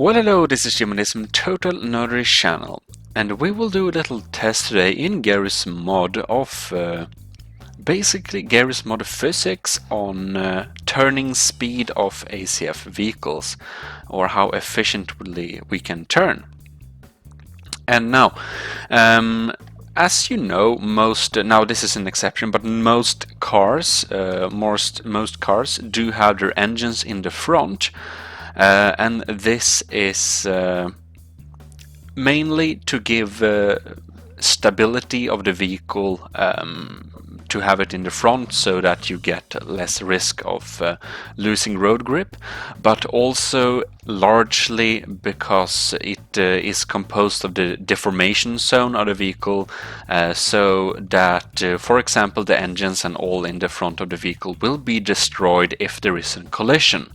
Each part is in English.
Well, hello, this is Gmodism Total Nerdery channel, and we will do a little test today in Garry's mod of basically Garry's mod of physics on turning speed of ACF vehicles, or how efficiently we can turn. And now, as you know, now this is an exception, but most cars, most cars do have their engines in the front. And this is mainly to give stability of the vehicle, to have it in the front so that you get less risk of losing road grip, but also largely because it is composed of the deformation zone of the vehicle, so that, for example, the engines and all in the front of the vehicle will be destroyed if there is a collision,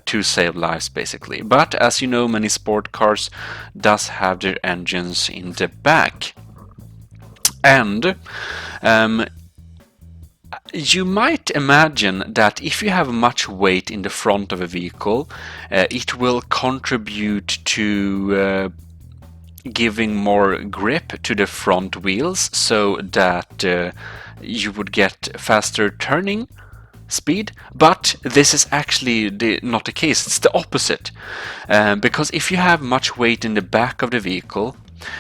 to save lives basically. But as you know, many sport cars does have their engines in the back. And you might imagine that if you have much weight in the front of a vehicle, it will contribute to giving more grip to the front wheels, so that you would get faster turning speed. But this is actually not the case. It's the opposite, because if you have much weight in the back of the vehicle,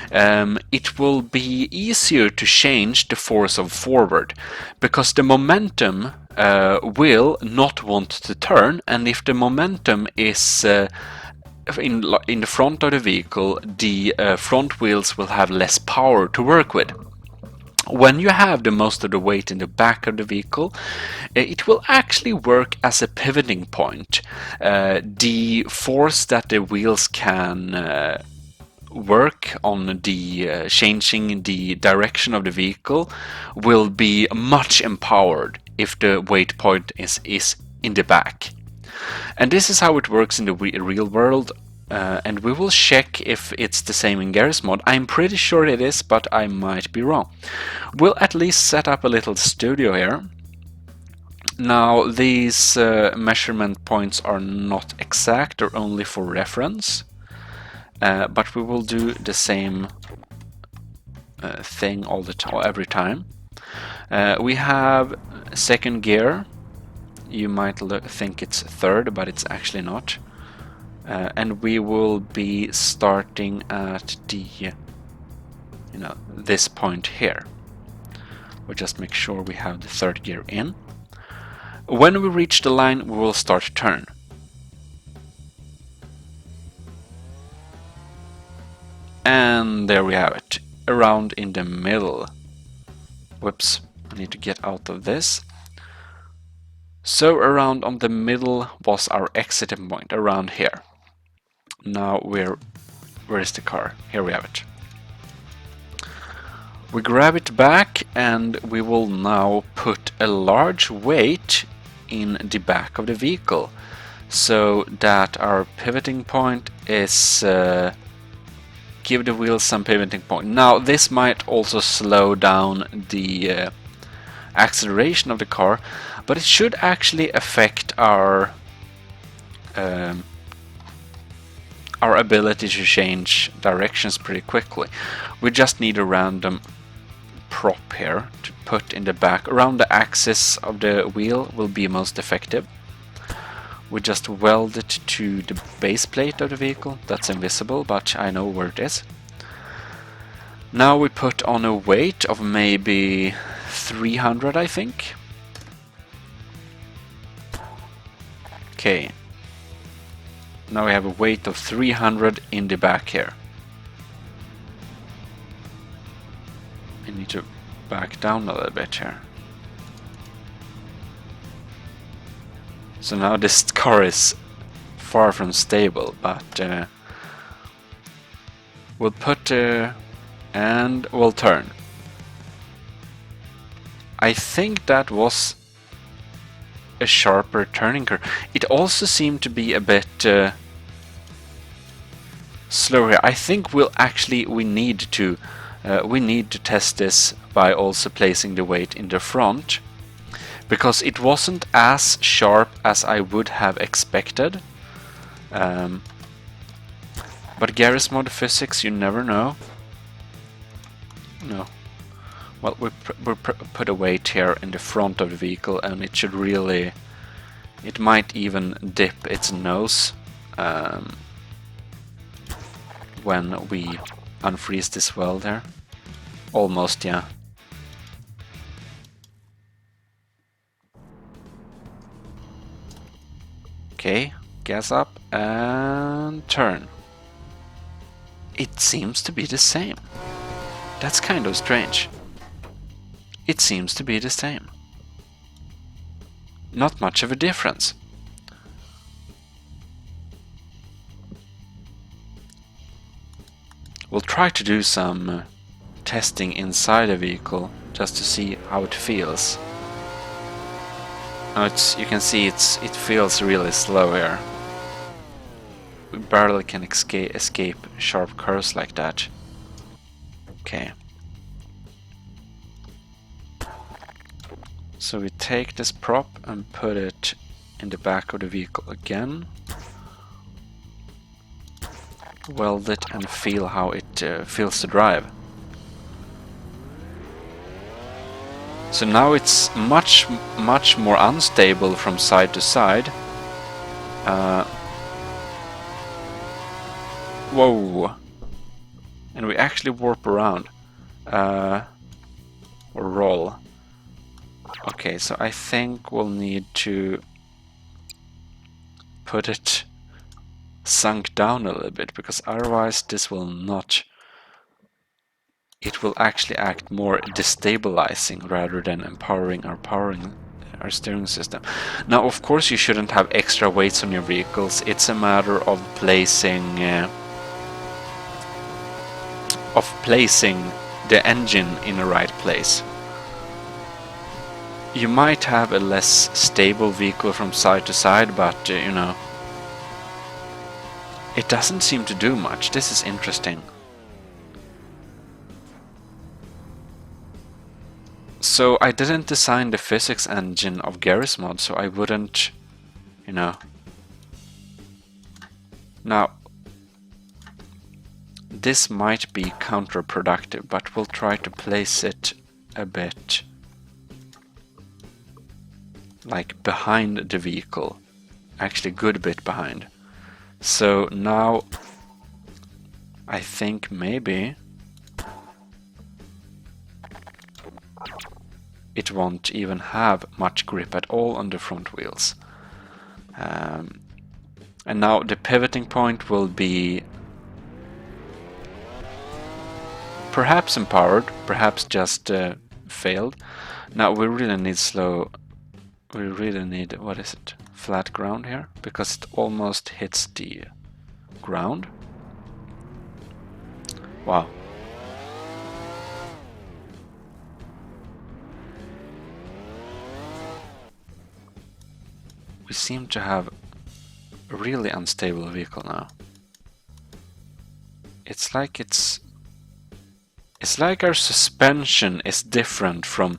it will be easier to change the force of forward, because the momentum will not want to turn, and if the momentum is in the front of the vehicle, the front wheels will have less power to work with. When you have the most of the weight in the back of the vehicle, it will actually work as a pivoting point. The force that the wheels can work on the changing the direction of the vehicle will be much empowered if the weight point is in the back. And this is how it works in the real world, and we will check if it's the same in Garry's mod. I'm pretty sure it is, but I might be wrong. We'll at least set up a little studio here. Now, these measurement points are not exact, they're only for reference. But we will do the same thing every time. We have second gear. You might think it's third, but it's actually not. And we will be starting at the, this point here. We'll just make sure we have the third gear in. When we reach the line, we will start to turn. And there we have it, around in the middle. Whoops, I need to get out of this. So around on the middle was our exiting point, around here. Now where is the car? Here we have it. We grab it back, and we will now put a large weight in the back of the vehicle, so that our pivoting point is give the wheels some pivoting point. Now this might also slow down the acceleration of the car, but it should actually affect our ability to change directions pretty quickly. We just need a random prop here to put in the back. Around the axis of the wheel will be most effective. We just weld it to the base plate of the vehicle. That's invisible, but I know where it is. Now we put on a weight of maybe 300, I think. Okay. Now we have a weight of 300 in the back here. I need to back down a little bit here. So now this car is far from stable, but we'll put and we'll turn. I think that was a sharper turning curve. It also seemed to be a bit slower here. I think we need to test this by also placing the weight in the front, because it wasn't as sharp as I would have expected. But Garry's mod physics, you never know. No. Well, we put a weight here in the front of the vehicle, and it should really... It might even dip its nose when we unfreeze this well there. Almost, yeah. Okay, gas up and turn. It seems to be the same. That's kind of strange. It seems to be the same. Not much of a difference. We'll try to do some testing inside a vehicle just to see how it feels. Now you can see it feels really slow here. We barely can escape sharp curves like that. Okay. So we take this prop and put it in the back of the vehicle again. Weld it and feel how it feels to drive. So now it's much more unstable from side to side. Whoa! And we actually warp around. Or roll. Okay, so I think we'll need to put it sunk down a little bit, because otherwise this will not... It will actually act more destabilizing rather than empowering our steering system. Now, of course, you shouldn't have extra weights on your vehicles. It's a matter of placing the engine in the right place. You might have a less stable vehicle from side to side, but you know, it doesn't seem to do much. This is interesting. So I didn't design the physics engine of Garry's mod, so I wouldn't, you know. Now, this might be counterproductive, but we'll try to place it a bit like behind the vehicle, actually a good bit behind. So now I think maybe it won't even have much grip at all on the front wheels. And now the pivoting point will be perhaps empowered, perhaps just failed. Now we really need what is it? Flat ground here, because it almost hits the ground. Wow. We seem to have a really unstable vehicle now. It's like our suspension is different from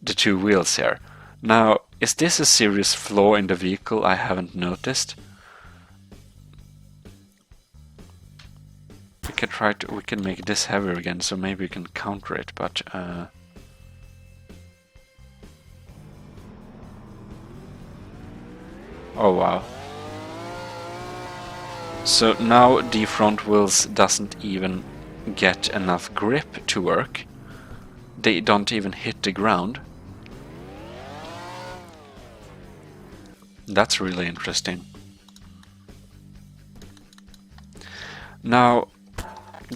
the two wheels here. Now, is this a serious flaw in the vehicle I haven't noticed? We can make this heavier again, so maybe we can counter it, but oh wow. So now the front wheels doesn't even get enough grip to work. They don't even hit the ground. That's really interesting. Now,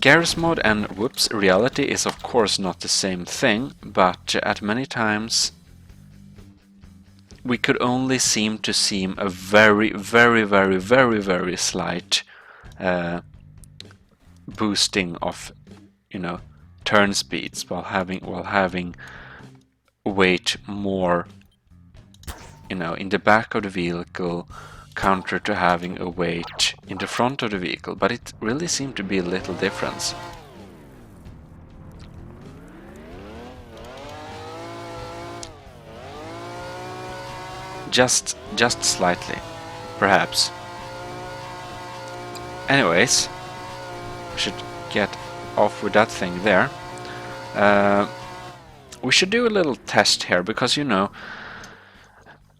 Garry's mod and reality is of course not the same thing, but at many times we could only seem a very slight boosting of, you know, turn speeds while having weight more, you know, in the back of the vehicle, counter to having a weight in the front of the vehicle, but it really seemed to be a little difference. Just slightly, perhaps. Anyways, We should get off with that thing there. We should do a little test here, because, you know,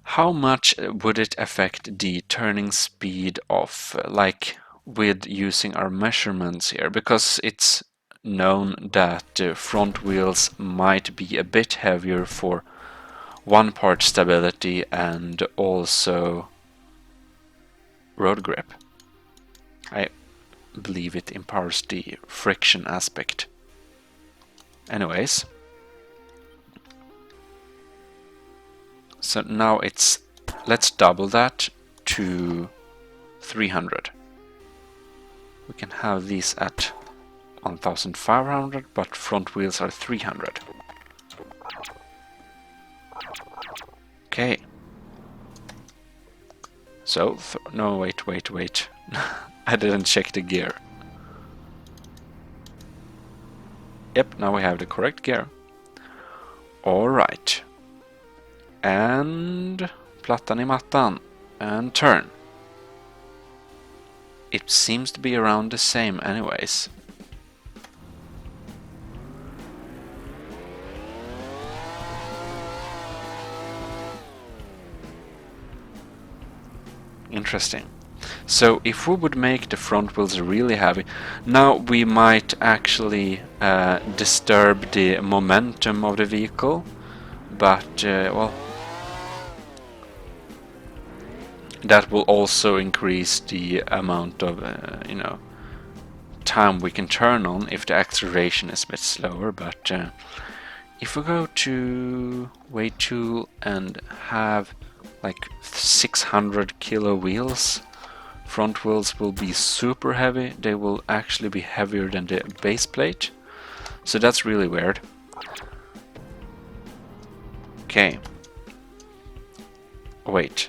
how much would it affect the turning speed of, like, with using our measurements here? Because it's known that front wheels might be a bit heavier for one part stability and also road grip. I believe it empowers the friction aspect. Anyways, so now let's double that to 300. We can have these at 1500, but front wheels are 300. Okay. So, no, wait. I didn't check the gear. Yep, now we have the correct gear. Alright. And plattan i mattan. And turn. It seems to be around the same anyways. Interesting. So if we would make the front wheels really heavy, now we might actually disturb the momentum of the vehicle, but well, that will also increase the amount of you know, time we can turn on if the acceleration is a bit slower. But if we go to weight tool and have like 600 kilo wheels, front wheels will be super heavy. They will actually be heavier than the base plate, so that's really weird. Okay, wait,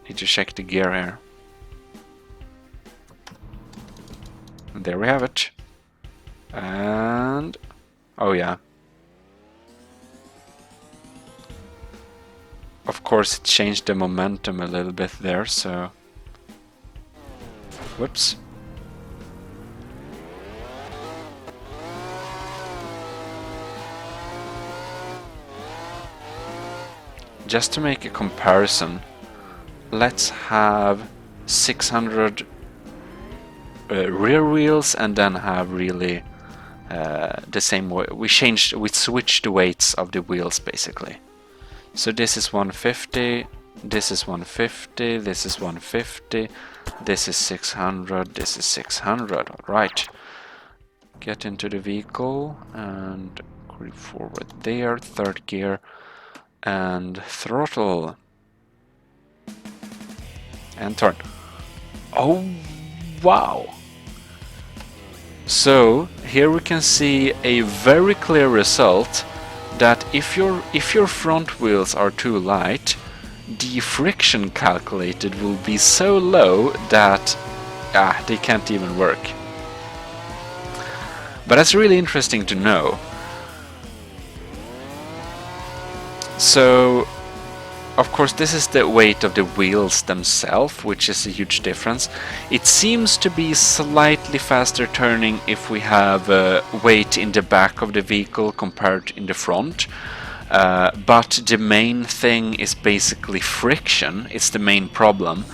need to check the gear here. And there we have it. And oh yeah, of course it changed the momentum a little bit there, so whoops. Just to make a comparison, let's have 600 rear wheels and then have really the same way. We switched the weights of the wheels basically. So this is 150, this is 150, this is 150, this is 600, this is 600. Alright. Get into the vehicle and creep forward there, third gear, and throttle. And turn. Oh, wow! So here we can see a very clear result that if your front wheels are too light, the friction calculated will be so low that they can't even work. But that's really interesting to know. So, of course, this is the weight of the wheels themselves, which is a huge difference. It seems to be slightly faster turning if we have weight in the back of the vehicle compared in the front. But the main thing is basically friction. It's the main problem.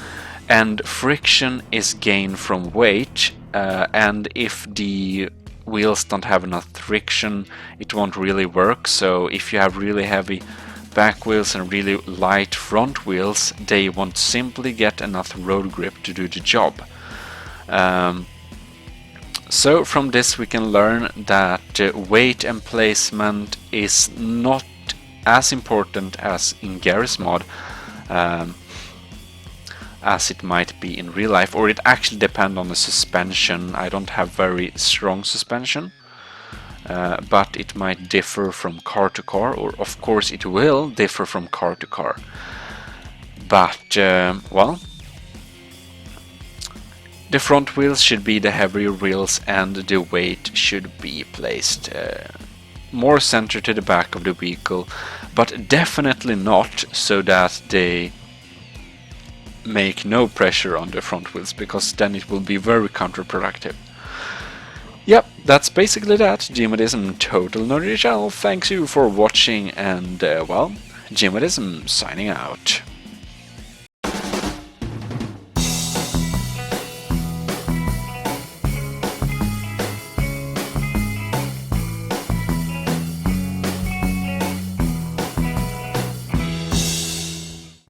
And friction is gained from weight. And if the wheels don't have enough friction, it won't really work. So if you have really heavy back wheels and really light front wheels, they won't simply get enough road grip to do the job. So from this we can learn that weight and placement is not as important as in Garry's mod, as it might be in real life, or it actually depends on the suspension. I don't have very strong suspension. But it might differ from car to car, or of course it will differ from car to car. But, well, the front wheels should be the heavier wheels and the weight should be placed more centered to the back of the vehicle, but definitely not so that they make no pressure on the front wheels, because then it will be very counterproductive. Yep, that's basically that. Gmodism Total Nerdy Channel. Thanks you for watching, and well, Gmodism signing out.